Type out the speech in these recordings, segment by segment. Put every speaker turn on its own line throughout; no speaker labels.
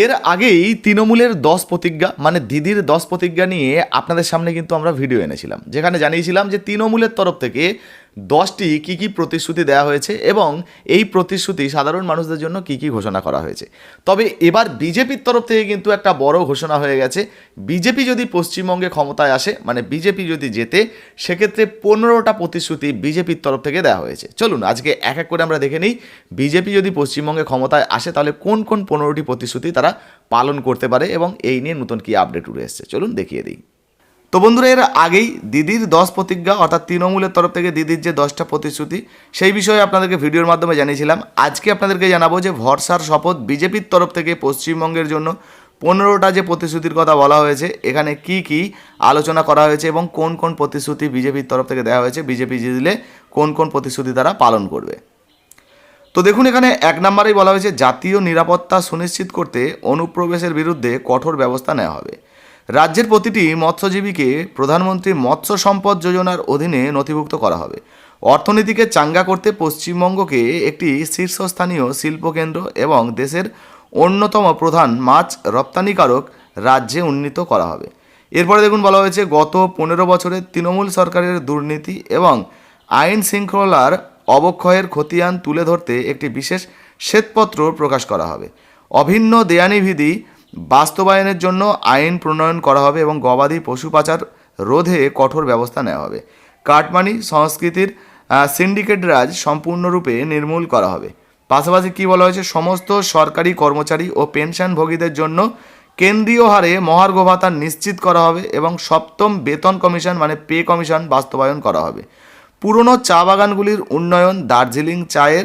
এর আগেই তৃণমূলের 10 প্রতিজ্ঞা মানে দিদির 10 প্রতিজ্ঞা নিয়ে আপনাদের সামনে কিন্তু আমরা ভিডিও এনেছিলাম, যেখানে জানিয়েছিলাম যে তৃণমূলের তরফ থেকে 10টি কী প্রতিশ্রুতি দেওয়া হয়েছে এবং এই প্রতিশ্রুতি সাধারণ মানুষদের জন্য কী ঘোষণা করা হয়েছে। তবে এবার বিজেপির তরফ থেকে কিন্তু একটা বড় ঘোষণা হয়ে গেছে। বিজেপি যদি পশ্চিমবঙ্গে ক্ষমতায় আসে, মানে বিজেপি যদি জেতে, সেক্ষেত্রে 15টা প্রতিশ্রুতি বিজেপির তরফ থেকে দেওয়া হয়েছে। চলুন আজকে এক এক করে আমরা দেখে নিই বিজেপি যদি পশ্চিমবঙ্গে ক্ষমতায় আসে তাহলে কোন কোন 15টি প্রতিশ্রুতি তারা পালন করতে পারে এবং এই নিয়ে নতুন কী আপডেট উঠে এসছে চলুন দেখিয়ে দিই। তো বন্ধুরা, এর আগেই দিদির 10 প্রতিজ্ঞা অর্থাৎ তৃণমূলের তরফ থেকে দিদির যে 10টা প্রতিশ্রুতি সেই বিষয়ে আপনাদেরকে ভিডিওর মাধ্যমে জানিয়েছিলাম। আজকে আপনাদেরকে জানাবো যে ভরসার শপথ বিজেপির তরফ থেকে পশ্চিমবঙ্গের জন্য 15টা যে প্রতিশ্রুতির কথা বলা হয়েছে, এখানে কি আলোচনা করা হয়েছে এবং কোন কোন প্রতিশ্রুতি বিজেপির তরফ থেকে দেওয়া হয়েছে, বিজেপি জিতলে কোন কোন প্রতিশ্রুতি তারা পালন করবে। তো দেখুন, এখানে 1 নম্বরেই বলা হয়েছে জাতীয় নিরাপত্তা সুনিশ্চিত করতে অনুপ্রবেশের বিরুদ্ধে কঠোর ব্যবস্থা নেওয়া হবে। রাজ্যের প্রতিটি মৎস্যজীবীকে প্রধানমন্ত্রী মৎস্য সম্পদ যোজনার অধীনে নথিভুক্ত করা হবে। অর্থনীতিকে চাঙ্গা করতে পশ্চিমবঙ্গকে একটি শীর্ষস্থানীয় শিল্পকেন্দ্র এবং দেশের অন্যতম প্রধান মাছ রপ্তানিকারক রাজ্যে উন্নীত করা হবে। এরপরে দেখুন বলা হয়েছে গত 15 বছরে তৃণমূল সরকারের দুর্নীতি এবং আইন শৃঙ্খলার অবক্ষয়ের খতিয়ান তুলে ধরতে একটি বিশেষ শ্বেতপত্র প্রকাশ করা হবে। অভিন্ন দেয়ানিবিধি বাস্তবায়নের জন্য আইন প্রণয়ন করা হবে এবং গবাদি পশু পাচার রোধে কঠোর ব্যবস্থা নেওয়া হবে। কাটমানি সংস্কৃতির সিন্ডিকেট রাজ সম্পূর্ণরূপে নির্মূল করা হবে। পাশাপাশি কী বলা হয়েছে, সমস্ত সরকারি কর্মচারী ও পেনশনভোগীদের জন্য কেন্দ্রীয় হারে মহার্ঘ ভাতা নিশ্চিত করা হবে এবং 7ম বেতন কমিশন মানে পে কমিশন বাস্তবায়ন করা হবে। পুরনো চা বাগানগুলির উন্নয়ন, দার্জিলিং চায়ের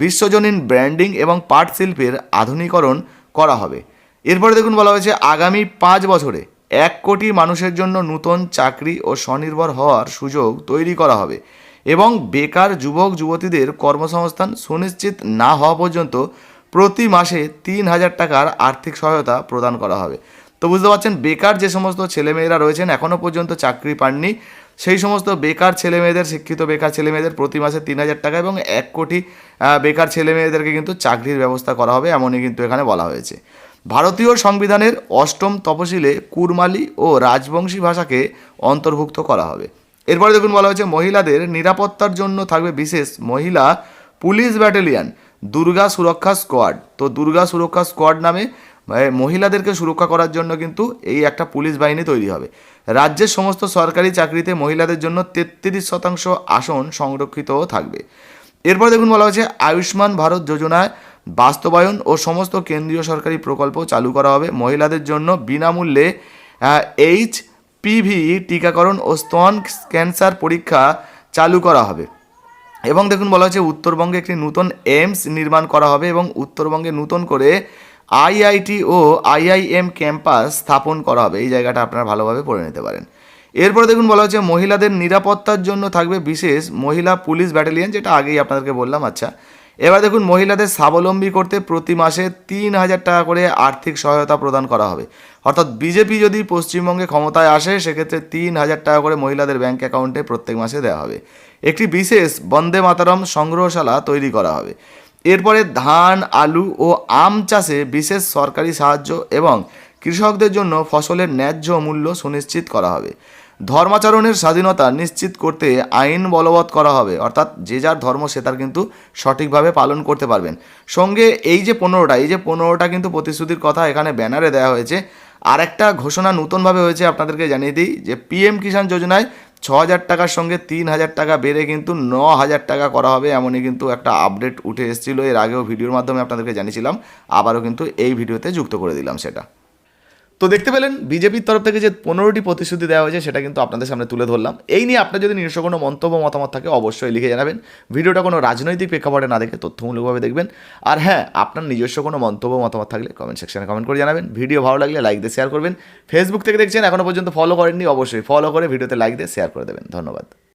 বিশ্বজনীন ব্র্যান্ডিং এবং পাট শিল্পের আধুনিকরণ করা হবে। এরপরে দেখুন বলা হয়েছে আগামী 5 বছরে 1 কোটি মানুষের জন্য নতুন চাকরি ও স্বনির্ভর হওয়ার সুযোগ তৈরি করা হবে এবং বেকার যুবক যুবতীদের কর্মসংস্থান সুনিশ্চিত না হওয়া পর্যন্ত প্রতি মাসে 3,000 টাকার আর্থিক সহায়তা প্রদান করা হবে। তো বুঝতে পারছেন, বেকার যে সমস্ত ছেলেমেয়েরা রয়েছেন এখনও পর্যন্ত চাকরি পাননি, সেই সমস্ত বেকার ছেলেমেয়েদের, শিক্ষিত বেকার ছেলেমেয়েদের প্রতি মাসে 3,000 টাকা এবং 1 কোটি বেকার ছেলেমেয়েদেরকে কিন্তু চাকরির ব্যবস্থা করা হবে, এমনই কিন্তু এখানে বলা হয়েছে। ভারতীয় সংবিধানের 8ম তফসিলে কুরমালি ও রাজবংশী ভাষাকে অন্তর্ভুক্ত করা হবে। এরপরে দেখুন বলা হয়েছে মহিলাদের নিরাপত্তার জন্য থাকবে বিশেষ মহিলা পুলিশ ব্যাটালিয়ন দুর্গা সুরক্ষা স্কোয়াড। তো দুর্গা সুরক্ষা স্কোয়াড নামে মহিলাদেরকে সুরক্ষা করার জন্য কিন্তু এই একটা পুলিশ বাহিনী তৈরি হবে। রাজ্যের সমস্ত সরকারি চাকরিতে মহিলাদের জন্য 33% আসন সংরক্ষিতও থাকবে। এরপর দেখুন বলা হয়েছে আয়ুষ্মান ভারত যোজনায় বাস্তবায়ন ও সমস্ত কেন্দ্রীয় সরকারি প্রকল্প চালু করা হবে। মহিলাদের জন্য বিনামূল্যে HPV টিকাকরণ ও স্তন ক্যান্সার পরীক্ষা চালু করা হবে। এবং দেখুন বলা হয়েছে উত্তরবঙ্গে একটি নতুন এইমস নির্মাণ করা হবে এবং উত্তরবঙ্গে নতুন করে IIT ও IIM ক্যাম্পাস স্থাপন করা হবে। এই জায়গাটা আপনারা ভালোভাবে পড়ে নিতে পারেন। এরপরে দেখুন বলা হচ্ছে মহিলাদের নিরাপত্তার জন্য থাকবে বিশেষ মহিলা পুলিশ ব্যাটালিয়ন, যেটা আগেই আপনাদেরকে বললাম। আচ্ছা, এবার দেখুন মহিলাদের স্বাবলম্বী করতে প্রতি মাসে 3,000 টাকা করে আর্থিক সহায়তা প্রদান করা হবে। অর্থাৎ বিজেপি যদি পশ্চিমবঙ্গে ক্ষমতায় আসে সেক্ষেত্রে 3,000 টাকা করে মহিলাদের ব্যাঙ্ক অ্যাকাউন্টে প্রত্যেক মাসে দেওয়া হবে। একটি বিশেষ বন্দে মাতরম সংগ্রহশালা তৈরি করা হবে। এরপরে ধান, আলু ও আম চাষে বিশেষ সরকারি সাহায্য এবং কৃষকদের জন্য ফসলের ন্যায্য মূল্য সুনিশ্চিত করা হবে। ধর্মাচরণের স্বাধীনতা নিশ্চিত করতে আইন বলবৎ করা হবে, অর্থাৎ যে যার ধর্ম সে তার কিন্তু সঠিকভাবে পালন করতে পারবেন। সঙ্গে এই যে 15টা কিন্তু প্রতিশ্রুতির কথা এখানে ব্যানারে দেওয়া হয়েছে। আর একটা ঘোষণা নতুনভাবে হয়েছে, আপনাদেরকে জানিয়ে দিই যে PM কিষাণ যোজনায় 6,000 টাকার সঙ্গে 3,000 টাকা বেড়ে কিন্তু 9,000 টাকা করা হবে, এমনই কিন্তু একটা আপডেট উঠে এসেছিলো। এর আগেও ভিডিওর মাধ্যমে আপনাদেরকে জানিয়েছিলাম, আবারও কিন্তু এই ভিডিওতে যুক্ত করে দিলাম সেটা। তো দেখতে পেলেন বিজেপির তরফ থেকে যে 15টি প্রতিশ্রুতি দেওয়া হয়েছে সেটা কিন্তু আপনাদের সামনে তুলে ধরলাম। এই নিয়ে আপনার যদি নিজস্ব কোনো মন্তব্য মতামত থাকে অবশ্যই লিখে জানাবেন। ভিডিওটা কোনো রাজনৈতিক প্রেক্ষাপটে না দেখে তথ্যমূলকভাবে দেখবেন। আর হ্যাঁ, আপনার নিজস্ব কোনো মন্তব্য মতামত থাকলে কমেন্ট সেকশনে কমেন্ট করে জানাবেন। ভিডিও ভালো লাগলে লাইক দিয়ে শেয়ার করবেন। ফেসবুক থেকে দেখছেন, এখনও পর্যন্ত ফলো করেননি, অবশ্যই ফলো করে ভিডিওতে লাইক দিয়ে শেয়ার করে দেবেন। ধন্যবাদ।